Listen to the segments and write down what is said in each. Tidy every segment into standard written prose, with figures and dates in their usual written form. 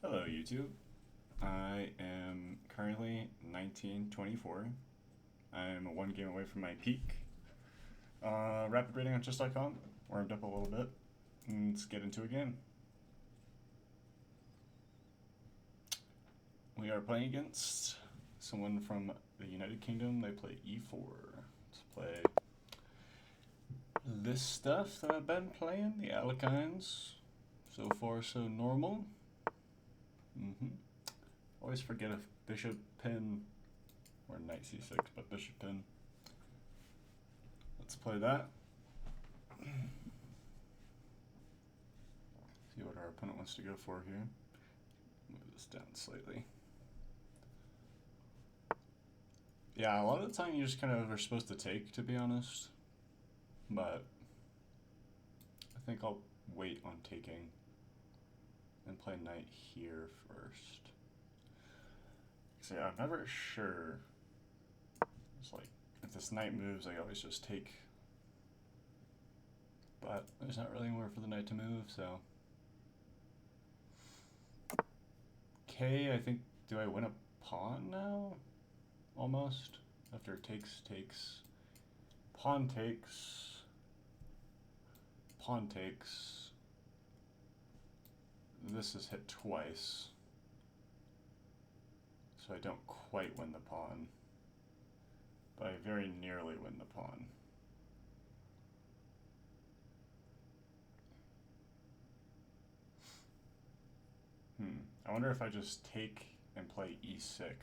Hello, YouTube. I am currently 1924. I'm one game away from my peak. Rapid rating on chess.com. Warmed up a little bit. Let's get into a game. We are playing against someone from the United Kingdom. They play e4. Let's play this stuff that I've been playing, the Alekhines. So far, so normal. Always forget if bishop pin or knight c6, but bishop pin. Let's play that. See what our opponent wants to go for here. Move this down slightly. Yeah, a lot of the time you just kind of are supposed to take, to be honest. But I think I'll wait on taking and play knight here first. So yeah, I'm never sure. It's like, if this knight moves, I always just take. But there's not really anywhere for the knight to move, so. K, I think, do I win a pawn now? Almost. After takes. Pawn takes. Pawn takes. This is hit twice. So I don't quite win the pawn. But I very nearly win the pawn. I wonder if I just take and play e6.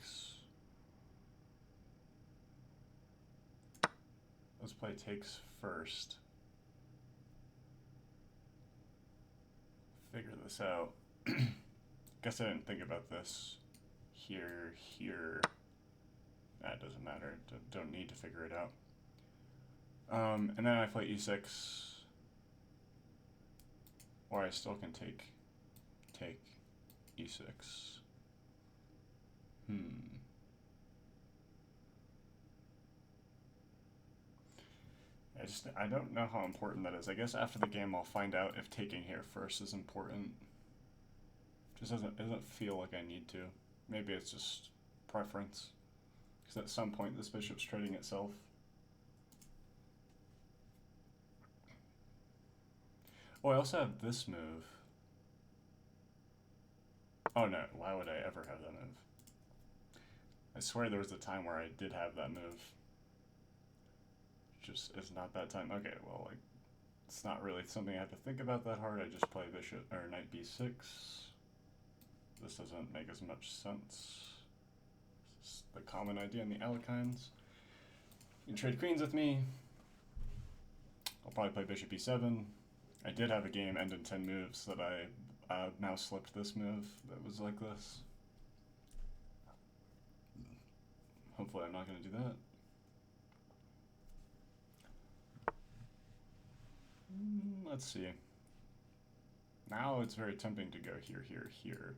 Let's play takes first. Figure this out. Guess I didn't think about this. Here. That doesn't matter. Don't need to figure it out. And then I play e6. Or I still can take e6. I don't know how important that is. I guess after the game I'll find out if taking here first is important. Just doesn't feel like I need to. Maybe it's just preference. Because at some point this bishop's trading itself. Oh, I also have this move. Oh no, why would I ever have that move? I swear there was a time where I did have that move. Just it's not that time. Okay, well, like, it's not really something I have to think about that hard. I just play bishop or knight b6. This doesn't make as much sense. This is the common idea in the Alekhines. You can trade queens with me. I'll probably play bishop e7. I did have a game end in 10 moves that I now slipped this move that was like this. Hopefully I'm not going to do that. Let's see. Now it's very tempting to go here.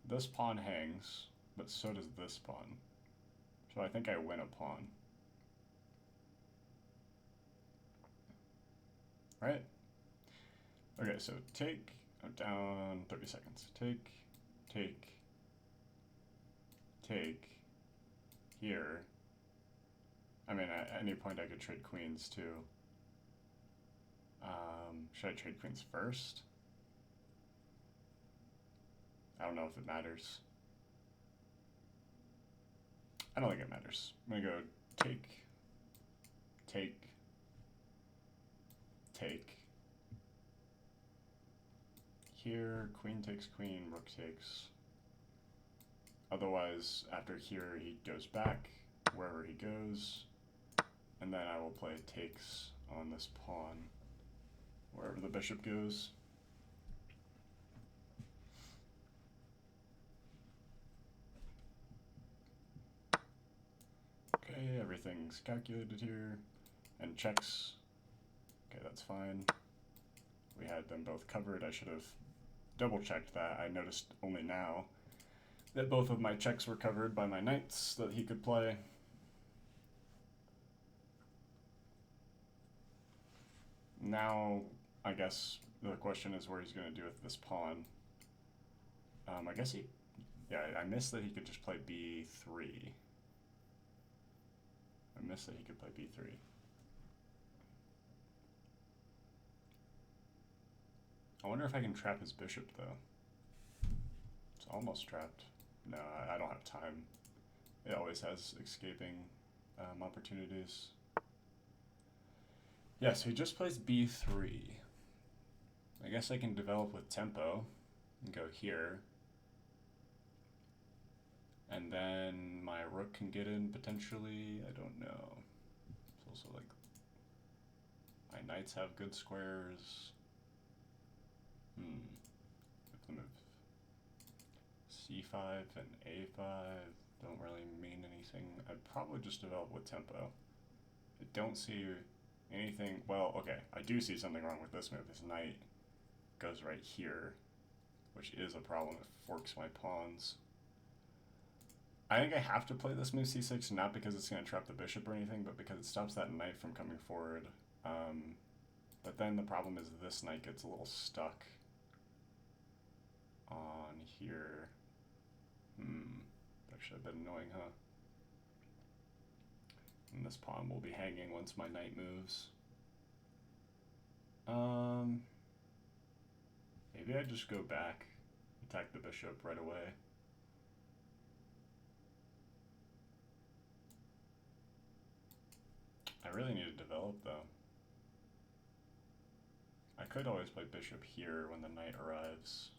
This pawn hangs, but so does this pawn. So I think I win a pawn. Right? Okay, so take, down 30 seconds. Take, here. I mean, at any point I could trade queens too. Should I trade queens first? I don't know if it matters. I don't think it matters. I'm gonna go take. Here, queen takes queen, rook takes. Otherwise, after here, he goes back wherever he goes, and then I will play takes on this pawn, wherever the bishop goes. Okay, everything's calculated here, and checks. Okay, that's fine. We had them both covered. I should have double-checked that. I noticed only now that both of my checks were covered by my knights that he could play. Now, I guess the question is where he's going to do with this pawn. I guess he, yeah, I missed that he could just play b3. I missed that he could play b3. I wonder if I can trap his bishop, though. It's almost trapped. No, I don't have time. It always has escaping opportunities. Yeah, so he just plays b3. I guess I can develop with tempo and go here. And then my rook can get in potentially. I don't know. It's also like my knights have good squares. If the move c5 and a5 don't really mean anything. I'd probably just develop with tempo. I don't see anything. Well, okay, I do see something wrong with this move. This knight goes right here, which is a problem. It forks my pawns. I think I have to play this move c6, not because it's going to trap the bishop or anything, but because it stops that knight from coming forward. But then the problem is this knight gets a little stuck on here. That should have been annoying, huh? And this pawn will be hanging once my knight moves. Maybe I just go back, attack the bishop right away. I really need to develop, though. I could always play bishop here when the knight arrives.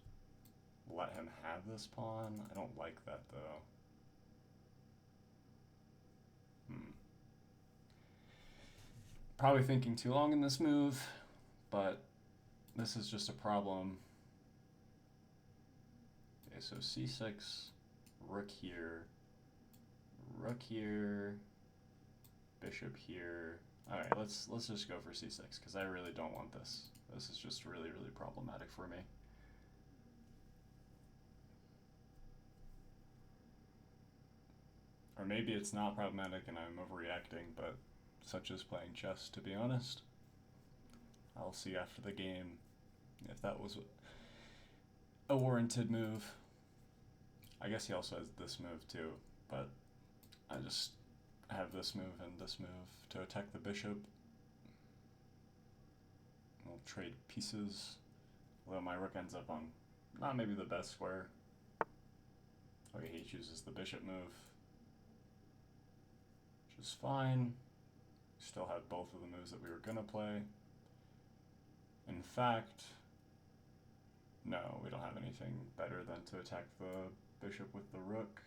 Let him have this pawn. I don't like that, though. Probably thinking too long in this move, but this is just a problem. Okay, so c6, rook here, bishop here. All right, let's just go for c6 because I really don't want this. This is just really, really problematic for me. Or maybe it's not problematic and I'm overreacting, but such is playing chess, to be honest. I'll see after the game if that was a warranted move. I guess he also has this move too, but I just have this move and this move to attack the bishop. We'll trade pieces, although my rook ends up on not maybe the best square. Okay, he chooses the bishop move, which is fine. Still had both of the moves that we were gonna play. In fact, no, we don't have anything better than to attack the bishop with the rook.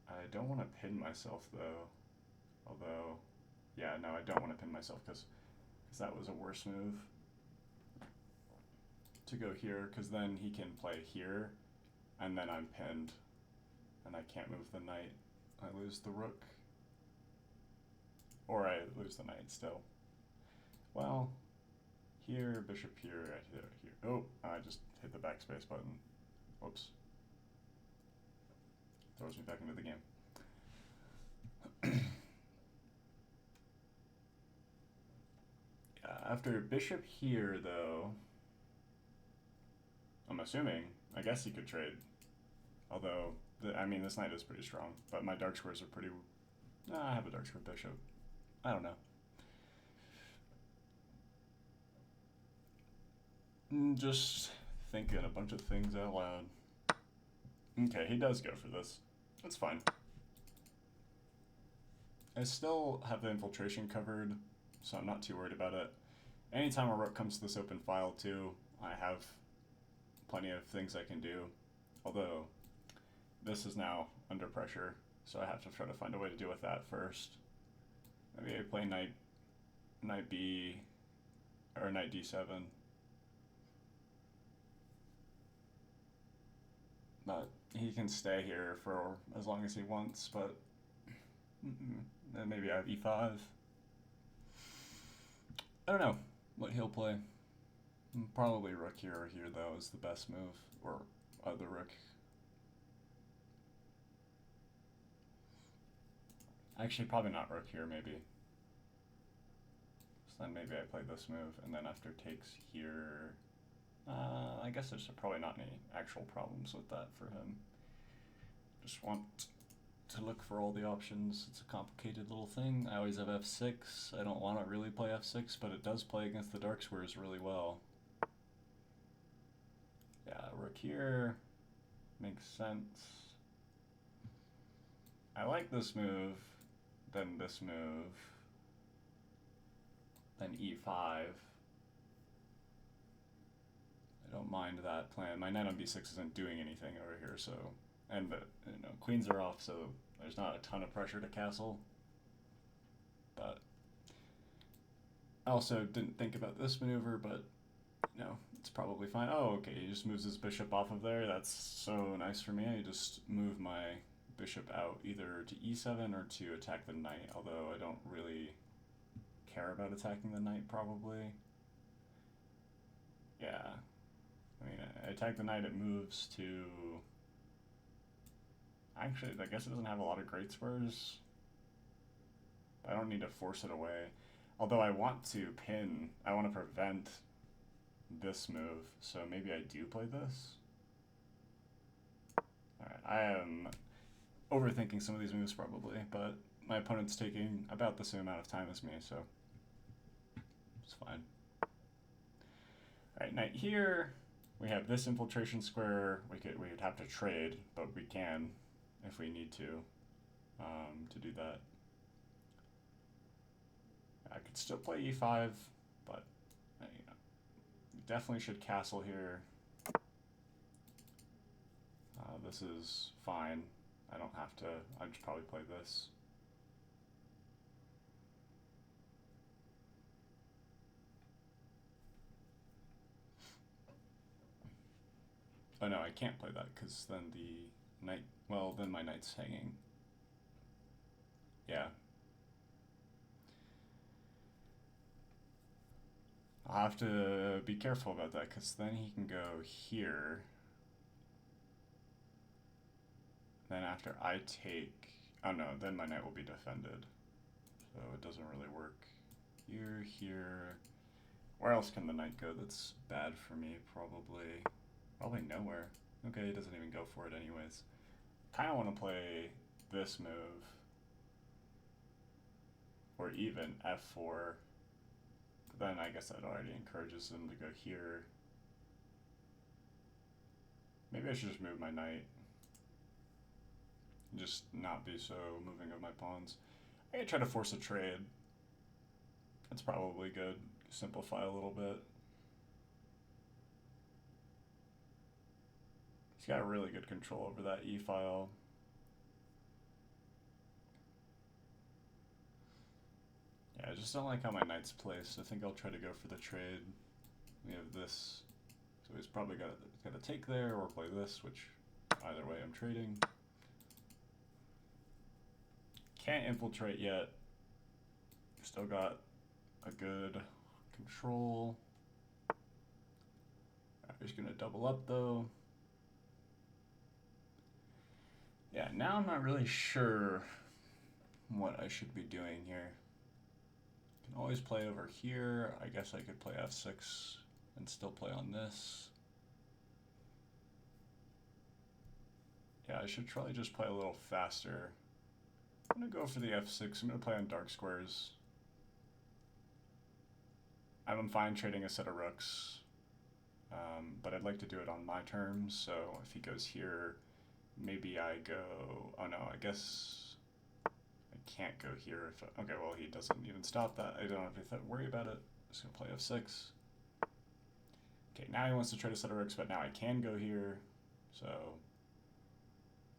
I don't want to pin myself though, although, yeah, no, I don't want to pin myself because that was a worse move to go here, because then he can play here and then I'm pinned and I can't move the knight. I lose the rook, or I lose the knight still. Well, here, bishop here, I hit it here. Oh, I just hit the backspace button. Whoops. Throws me back into the game. After bishop here, though, I'm assuming, I guess he could trade. Although, I mean, this knight is pretty strong, but my dark squares are pretty... I have a dark square bishop. I don't know. Just thinking a bunch of things out loud. Okay, he does go for this. That's fine. I still have the infiltration covered, so I'm not too worried about it. Anytime a rook comes to this open file too, I have plenty of things I can do. Although, this is now under pressure, so I have to try to find a way to deal with that first. Maybe I play knight b, or knight d7. But he can stay here for as long as he wants, but then maybe I have e5. I don't know what he'll play. Probably rook here or here, though, is the best move, or the rook. Actually, probably not rook here, maybe. So then maybe I play this move, and then after takes here, I guess there's probably not any actual problems with that for him. Just want to look for all the options. It's a complicated little thing. I always have f6. I don't want to really play f6, but it does play against the dark squares really well. Yeah, rook here makes sense. I like this move, then this move, then e5. I don't mind that plan. My knight on b6 isn't doing anything over here, so, and the queens are off, so there's not a ton of pressure to castle. But I also didn't think about this maneuver, but it's probably fine. Oh, okay, he just moves his bishop off of there. That's so nice for me. I just move my bishop out either to e7 or to attack the knight, although I don't really care about attacking the knight, probably. Yeah. I mean, I attack the knight, it moves to... Actually, I guess it doesn't have a lot of great squares. I don't need to force it away. Although I want to pin, I want to prevent this move, so maybe I do play this. Alright, I am overthinking some of these moves probably, but my opponent's taking about the same amount of time as me, so it's fine. Alright, knight here. We have this infiltration square. We would have to trade, but we can if we need to do that. I could still play e5, but definitely should castle here. This is fine. I don't have to. I should probably play this. Oh no, I can't play that because then the knight. Well, then my knight's hanging. Yeah. I'll have to be careful about that because then he can go here. Then after I take, oh no, then my knight will be defended. So it doesn't really work. Here. Where else can the knight go that's bad for me? Probably nowhere. Okay, he doesn't even go for it anyways. Kind of want to play this move. Or even f4. But then I guess that already encourages him to go here. Maybe I should just move my knight. Just not be so moving of my pawns. I could try to force a trade. That's probably good. Simplify a little bit. He's got really good control over that e-file. Yeah, I just don't like how my knight's placed. I think I'll try to go for the trade. We have this. So he's probably got to take there or play this, which either way I'm trading. Can't infiltrate yet. Still got a good control. He's going to double up though. Yeah, now I'm not really sure what I should be doing here. Can always play over here. I guess I could play f6 and still play on this. Yeah, I should probably just play a little faster. I'm going to go for the f6. I'm going to play on dark squares. I'm fine trading a set of rooks, but I'd like to do it on my terms, so if he goes here, maybe I go... Oh no, I guess I can't go here. Okay, well, he doesn't even stop that. I don't have to worry about it. I'm just going to play f6. Okay, now he wants to trade a set of rooks, but now I can go here, so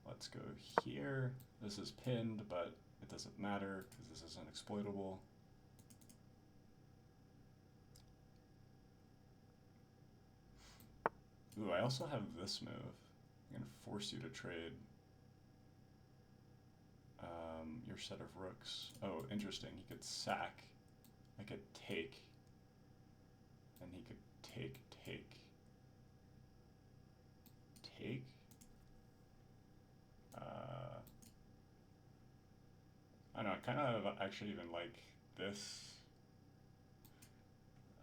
let's go here. This is pinned, but it doesn't matter because this isn't exploitable. Ooh, I also have this move. I'm going to force you to trade your set of rooks. Oh, interesting. He could sack. I could take. And he could take. I don't know, I kind of actually even like this.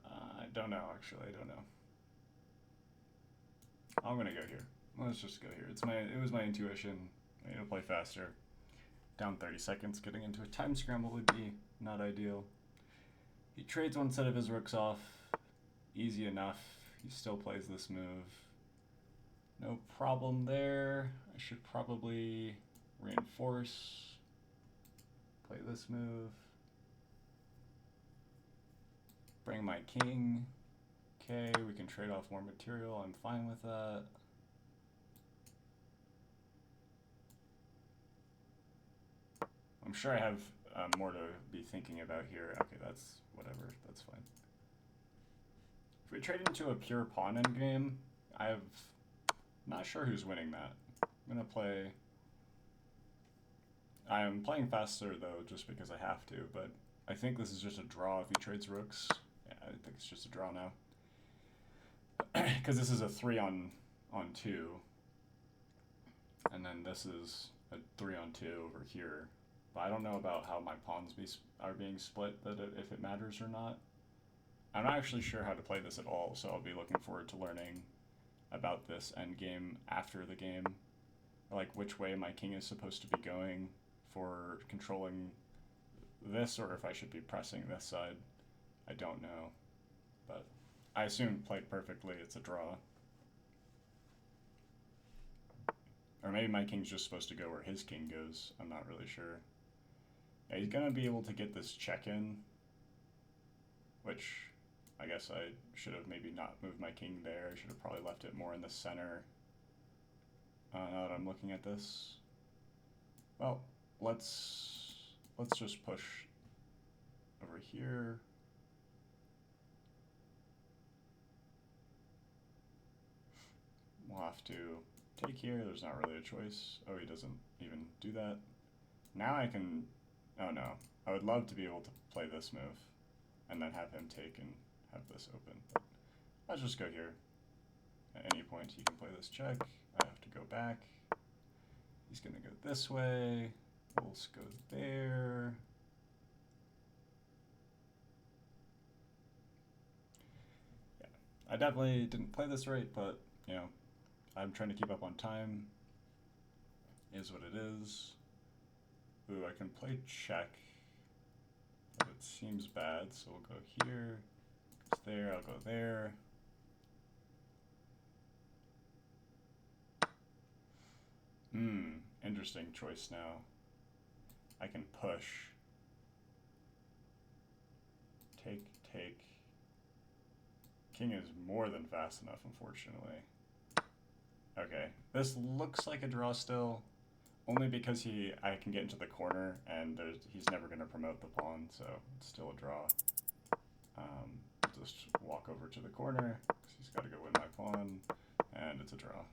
I don't know, actually, I don't know. I'm gonna go here. Let's just go here. It was my intuition. I need to play faster. Down 30 seconds, getting into a time scramble would be not ideal. He trades one set of his rooks off. Easy enough. He still plays this move. No problem there. I should probably reinforce. Play this move. Bring my king. Okay, we can trade off more material. I'm fine with that. I'm sure I have more to be thinking about here. Okay, that's whatever. That's fine. If we trade into a pure pawn endgame, I'm not sure who's winning that. I'm playing faster though, just because I have to, but I think this is just a draw if he trades rooks. Yeah, I think it's just a draw now. Because this is a 3-on-2. And then this is a 3-on-2 over here. But I don't know about how my pawns are being split, if it matters or not. I'm not actually sure how to play this at all, so I'll be looking forward to learning about this endgame after the game. Like which way my king is supposed to be going for controlling this, or if I should be pressing this side. I don't know. But I assume played perfectly, it's a draw. Or maybe my king's just supposed to go where his king goes. I'm not really sure. Yeah, he's going to be able to get this check in, which I guess I should have maybe not moved my king there. I should have probably left it more in the center. Now that I'm looking at this. Well, let's just push over here. We'll have to take here. There's not really a choice. Oh, he doesn't even do that. Now I can... Oh no. I would love to be able to play this move and then have him take and have this open. But let's just go here. At any point he can play this check. I have to go back. He's going to go this way. We'll go there. Yeah, I definitely didn't play this right, but, you know, I'm trying to keep up on time. Is what it is. Ooh, I can play check, but it seems bad, so we'll go here. It's there, I'll go there. Interesting choice now. I can push. Take. King is more than fast enough, unfortunately. Okay, this looks like a draw still, only because I can get into the corner and he's never going to promote the pawn, so it's still a draw. Just walk over to the corner, because he's got to go win my pawn, and it's a draw.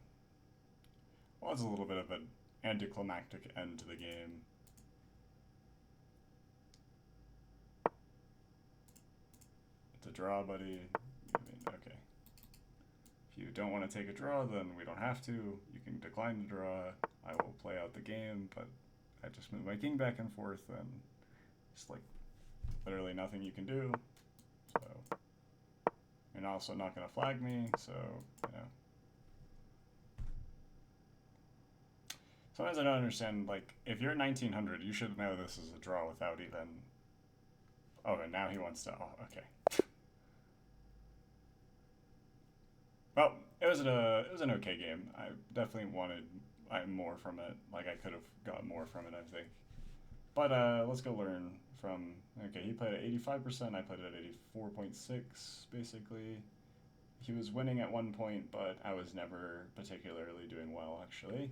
Well, it's a little bit of an anticlimactic end to the game. It's a draw, buddy. I mean, okay. If you don't want to take a draw, then we don't have to. You can decline the draw. I will play out the game, but I just move my king back and forth, and it's like literally nothing you can do. So you're also not going to flag me, so, you know. Sometimes I don't understand, like, if you're 1900, you should know this is a draw without even... Oh, and now he wants to... Oh, okay. Well, it was an okay game. I definitely wanted more from it. Like, I could have got more from it, I think. But let's go learn from... Okay, he played at 85%, I played at 84.6, basically. He was winning at one point, but I was never particularly doing well, actually.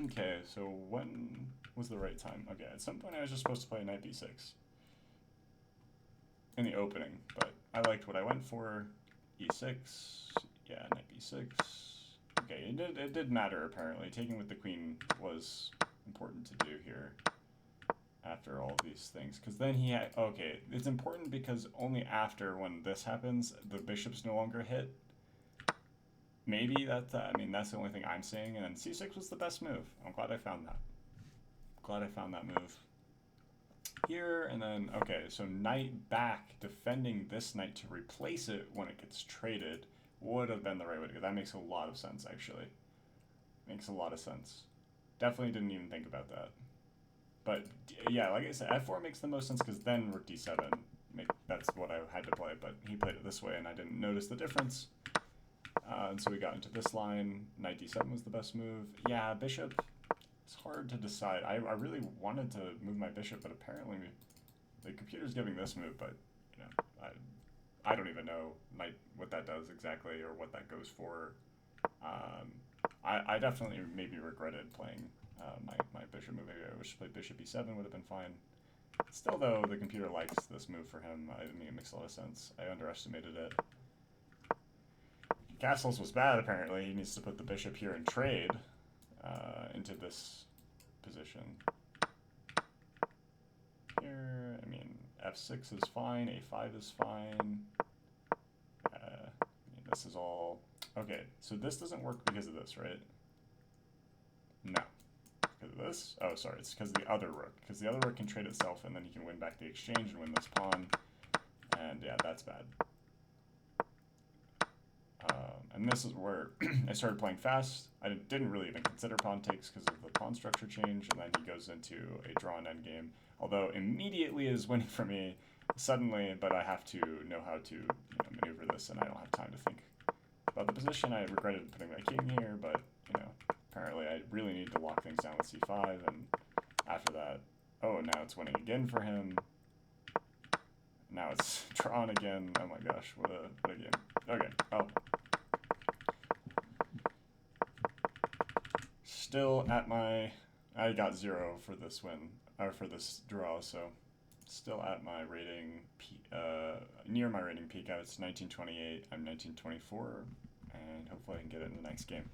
Okay, so when was the right time? Okay, at some point I was just supposed to play knight b6 in the opening, but I liked what I went for. e6, yeah, knight b6. Okay, it did matter, apparently. Taking with the queen was important to do here after all of these things, because then he had... Okay, it's important because only after, when this happens, the bishop's no longer hit. Maybe that's the only thing I'm saying, and then c6 was the best move. I'm glad I found that. Glad I found that move. Here, and then, okay, so knight back, defending this knight to replace it when it gets traded, would have been the right way to go. That makes a lot of sense, actually. Makes a lot of sense. Definitely didn't even think about that. But yeah, like I said, f4 makes the most sense because then rook d7. That's what I had to play, but he played it this way and I didn't notice the difference. And so we got into this line. Knight d7 was the best move. Yeah, bishop. It's hard to decide. I really wanted to move my bishop, but apparently the computer's giving this move, but you know, I don't even know what that does exactly or what that goes for. I definitely maybe regretted playing my bishop move. Maybe I wish to play bishop e7 would have been fine. Still, though, the computer likes this move for him. I mean, it makes a lot of sense. I underestimated it. Castles was bad, apparently. He needs to put the bishop here and trade into this position. Here, I mean, f6 is fine, a5 is fine. This is all... Okay, so this doesn't work because of this, right? No. Because of this? Oh, sorry, it's because of the other rook. Because the other rook can trade itself, and then he can win back the exchange and win this pawn. And yeah, that's bad. And this is where I started playing fast. I didn't really even consider pawn takes because of the pawn structure change, and then he goes into a drawn endgame. Although immediately is winning for me suddenly, but I have to know how to maneuver this, and I don't have time to think about the position. I regretted putting my king here, but apparently I really need to lock things down with c5, and after that, oh, now it's winning again for him. Now it's drawn again. Oh my gosh, what a game. Okay, oh. Still at I got 0 for this win, or for this draw, so still at my rating, near my rating peak. It's 1928, I'm 1924, and hopefully I can get it in the next game.